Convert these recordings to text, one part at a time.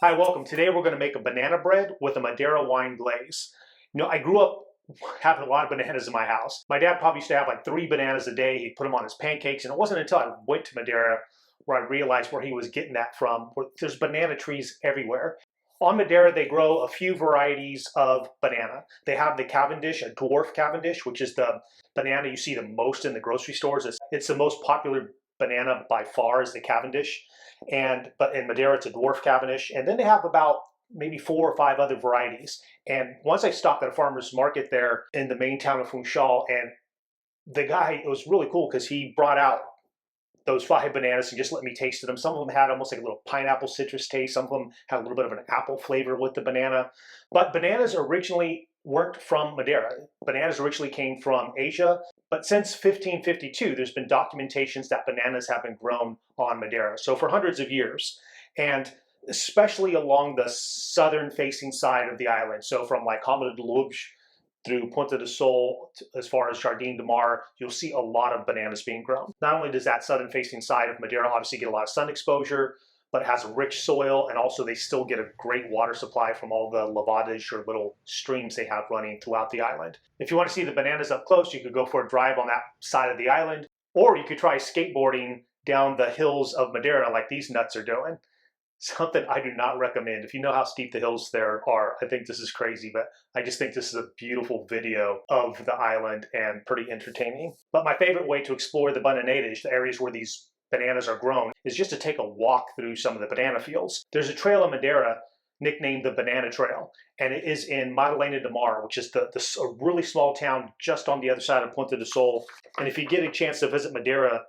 Hi, welcome. Today we're going to make a banana bread with a Madeira wine glaze. I grew up having a lot of bananas in my house. My dad probably used to have like 3 bananas a day. He'd put them on his pancakes, and it wasn't until I went to Madeira where I realized where he was getting that from. There's banana trees everywhere. On Madeira, they grow a few varieties of banana. They have the Cavendish, a dwarf Cavendish, which is the banana you see the most in the grocery stores. It's the most popular banana by far is the Cavendish. But in Madeira, it's a dwarf Cavendish. And then they have about maybe 4 or 5 other varieties. And once I stopped at a farmer's market there in the main town of Funchal, and the guy, it was really cool because he brought out those 5 bananas and just let me taste them. Some of them had almost like a little pineapple citrus taste. Some of them had a little bit of an apple flavor with the banana. But bananas originally weren't from Madeira. Bananas originally came from Asia. But since 1552, there's been documentations that bananas have been grown on Madeira. So for hundreds of years. And especially along the southern facing side of the island. So from like Comte de Lobes through Ponta do Sol as far as Jardim de Mar, you'll see a lot of bananas being grown. Not only does that southern facing side of Madeira obviously get a lot of sun exposure, but it has a rich soil, and also they still get a great water supply from all the lavadage or little streams they have running throughout the island. If you want to see the bananas up close, you could go for a drive on that side of the island, or you could try skateboarding down the hills of Madeira like these nuts are doing. Something I do not recommend. If you know how steep the hills there are, I think this is crazy, but I just think this is a beautiful video of the island and pretty entertaining. But my favorite way to explore the bananeiras, the areas where these bananas are grown, is just to take a walk through some of the banana fields. There's a trail in Madeira nicknamed the Banana Trail, and it is in Madeira de Mar, which is a really small town just on the other side of Ponta do Sol. And if you get a chance to visit Madeira,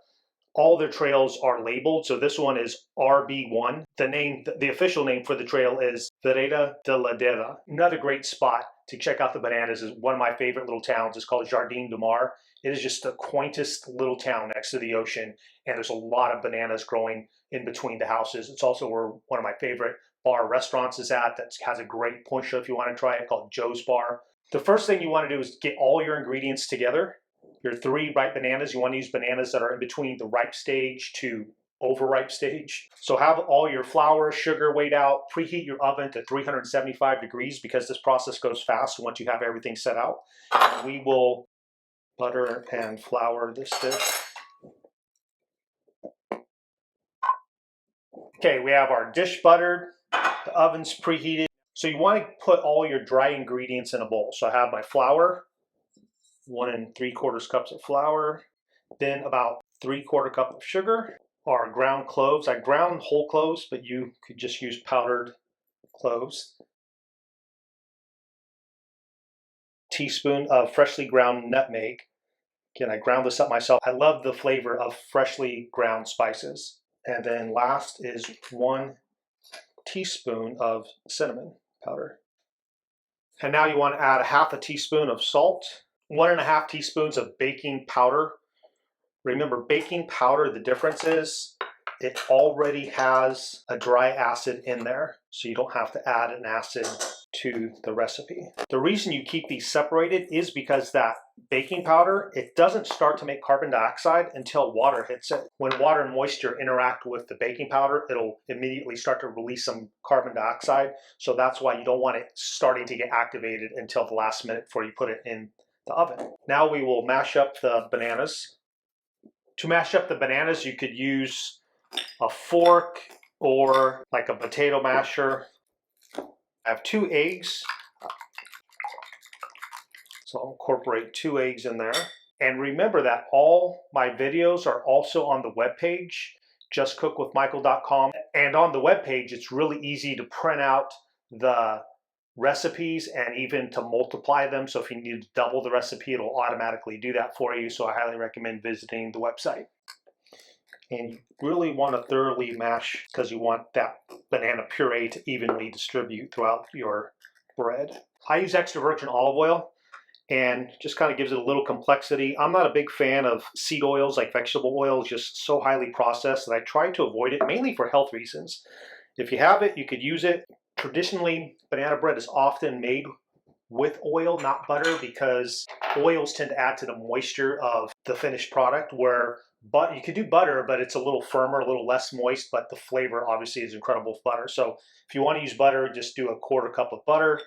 all their trails are labeled. So this one is RB1. The official name for the trail is Vereda de Ladera. Another great spot to check out the bananas is one of my favorite little towns. It's called Jardim de Mar. It is just the quaintest little town next to the ocean, and there's a lot of bananas growing in between the houses. It's also where one of my favorite bar restaurants is at that has a great poncha if you want to try it, called Joe's Bar. The first thing you want to do is get all your ingredients together. Your 3 ripe bananas, you want to use bananas that are in between the ripe stage to overripe stage. So have all your flour, sugar weighed out, preheat your oven to 375 degrees because this process goes fast once you have everything set out. And we will butter and flour this dish. Okay, we have our dish buttered, the oven's preheated. So you want to put all your dry ingredients in a bowl. So I have my flour, 1 3/4 cups of flour, then about 3/4 cup of sugar, our ground cloves. I ground whole cloves, but you could just use powdered cloves. Teaspoon of freshly ground nutmeg. Again, I ground this up myself. I love the flavor of freshly ground spices. And then last is 1 teaspoon of cinnamon powder. And now you want to add a 1/2 teaspoon of salt, 1 1/2 teaspoons of baking powder. Remember, baking powder, the difference is it already has a dry acid in there, so you don't have to add an acid to the recipe. The reason you keep these separated is because that baking powder, it doesn't start to make carbon dioxide until water hits it. When water and moisture interact with the baking powder, it'll immediately start to release some carbon dioxide. So that's why you don't want it starting to get activated until the last minute before you put it in the oven. Now we will mash up the bananas. To mash up the bananas, you could use a fork or like a potato masher. I have 2 eggs, so I'll incorporate 2 eggs in there. And remember that all my videos are also on the webpage, justcookwithmichael.com. And on the webpage, it's really easy to print out the recipes and even to multiply them. So if you need to double the recipe, it'll automatically do that for you. So I highly recommend visiting the website. And you really want to thoroughly mash because you want that banana puree to evenly distribute throughout your bread. I use extra virgin olive oil and just kind of gives it a little complexity. I'm not a big fan of seed oils like vegetable oil. It's just so highly processed that I try to avoid it, mainly for health reasons. If you have it, you could use it. Traditionally, banana bread is often made with oil, not butter, because oils tend to add to the moisture of the finished product, where But you could do butter, but it's a little firmer, a little less moist, but the flavor obviously is incredible with butter. So if you want to use butter, just do a quarter cup of butter.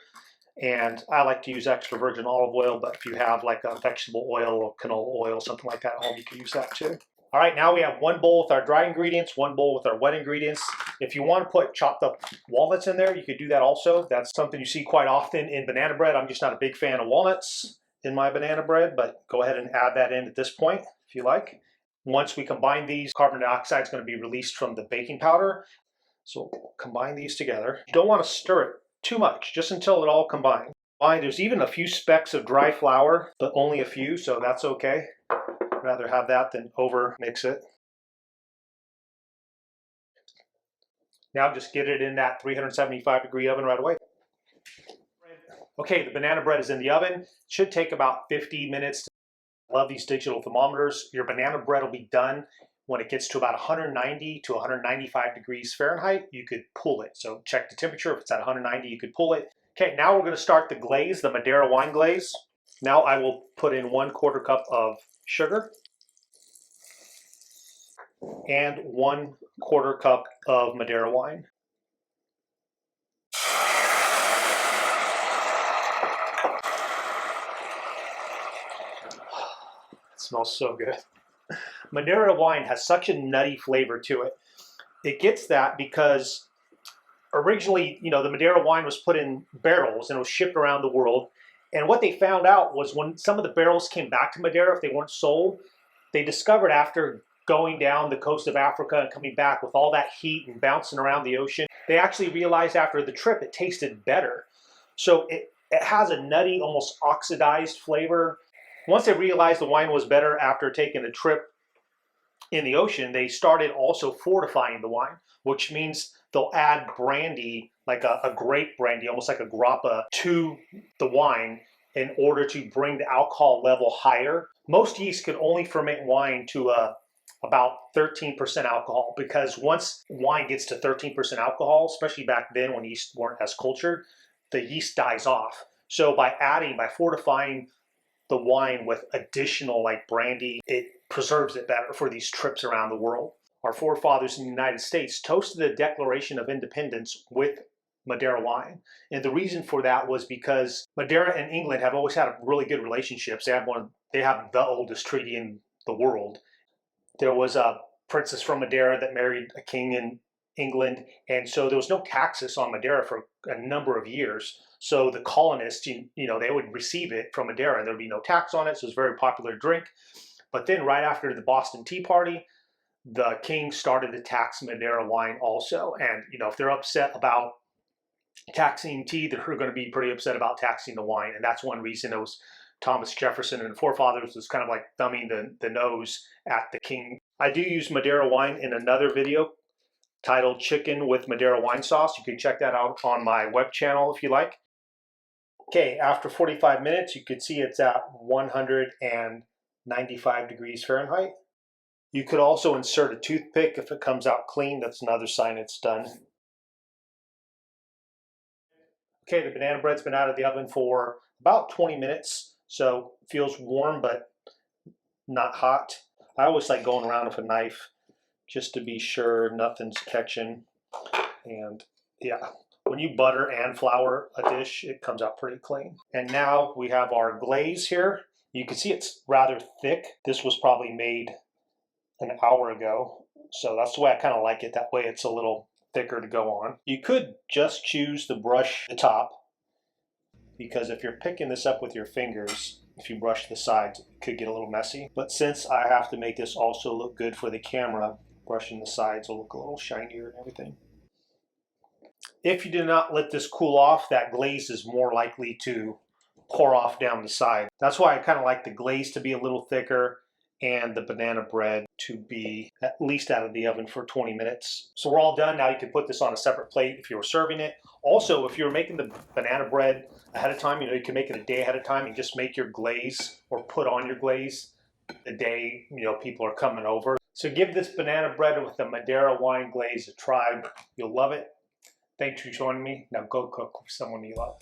And I like to use extra virgin olive oil, but if you have like a vegetable oil or canola oil, something like that at home, you can use that too. All right, now we have one bowl with our dry ingredients, one bowl with our wet ingredients. If you want to put chopped up walnuts in there, you could do that also. That's something you see quite often in banana bread. I'm just not a big fan of walnuts in my banana bread, but go ahead and add that in at this point if you like. Once we combine these, carbon dioxide is going to be released from the baking powder. So we'll combine these together. You don't want to stir it too much, just until it all combines. There's even a few specks of dry flour, but only a few, so that's okay. Rather have that than over mix it. Now just get it in that 375-degree oven right away. Okay, the banana bread is in the oven. It should take about 50 minutes. Love these digital thermometers. Your banana bread will be done when it gets to about 190 to 195 degrees Fahrenheit. You could pull it. So check the temperature. If it's at 190, you could pull it. Okay, now we're going to start the glaze, the Madeira wine glaze. Now I will put in 1/4 cup of sugar and 1/4 cup of Madeira wine. It smells so good. Madeira wine has such a nutty flavor to it. It gets that because originally, the Madeira wine was put in barrels and it was shipped around the world. And what they found out was when some of the barrels came back to Madeira, if they weren't sold, they discovered after going down the coast of Africa and coming back with all that heat and bouncing around the ocean, they actually realized after the trip it tasted better. So it has a nutty, almost oxidized flavor. Once they realized the wine was better after taking a trip in the ocean, they started also fortifying the wine, which means they'll add brandy, like a grape brandy, almost like a grappa, to the wine in order to bring the alcohol level higher. Most yeast can only ferment wine to about 13% alcohol, because once wine gets to 13% alcohol, especially back then when yeast weren't as cultured, the yeast dies off. So by fortifying the wine with additional like brandy, it preserves it better for these trips around the world. Our forefathers in the United States toasted the Declaration of Independence with Madeira wine. And the reason for that was because Madeira and England have always had really good relationships. They have the oldest treaty in the world. There was a princess from Madeira that married a king in England, and so there was no taxes on Madeira for a number of years. So the colonists, they would receive it from Madeira, and there would be no tax on it, so it was a very popular drink. But then right after the Boston Tea Party, the king started to tax Madeira wine also. And, if they're upset about taxing tea, they're going to be pretty upset about taxing the wine. And that's one reason it was Thomas Jefferson and the forefathers was kind of like thumbing the nose at the king. I do use Madeira wine in another video titled Chicken with Madeira Wine Sauce. You can check that out on my web channel if you like. Okay, after 45 minutes, you can see it's at 195 degrees Fahrenheit. You could also insert a toothpick if it comes out clean. That's another sign it's done. Okay, the banana bread's been out of the oven for about 20 minutes, so it feels warm but not hot. I always like going around with a knife just to be sure nothing's catching. And yeah, when you butter and flour a dish, it comes out pretty clean. And now we have our glaze here. You can see it's rather thick. This was probably made an hour ago, so that's the way I kind of like it. That way it's a little thicker to go on. You could just choose to brush the top, because if you're picking this up with your fingers, if you brush the sides, it could get a little messy. But since I have to make this also look good for the camera, brushing the sides will look a little shinier and everything. If you do not let this cool off, that glaze is more likely to pour off down the side. That's why I kind of like the glaze to be a little thicker and the banana bread to be at least out of the oven for 20 minutes. So we're all done. Now you can put this on a separate plate if you were serving it. Also, if you're making the banana bread ahead of time, you can make it a day ahead of time and just make your glaze or put on your glaze the day people are coming over. So give this banana bread with the Madeira wine glaze a try. You'll love it. Thanks for joining me. Now go cook with someone you love.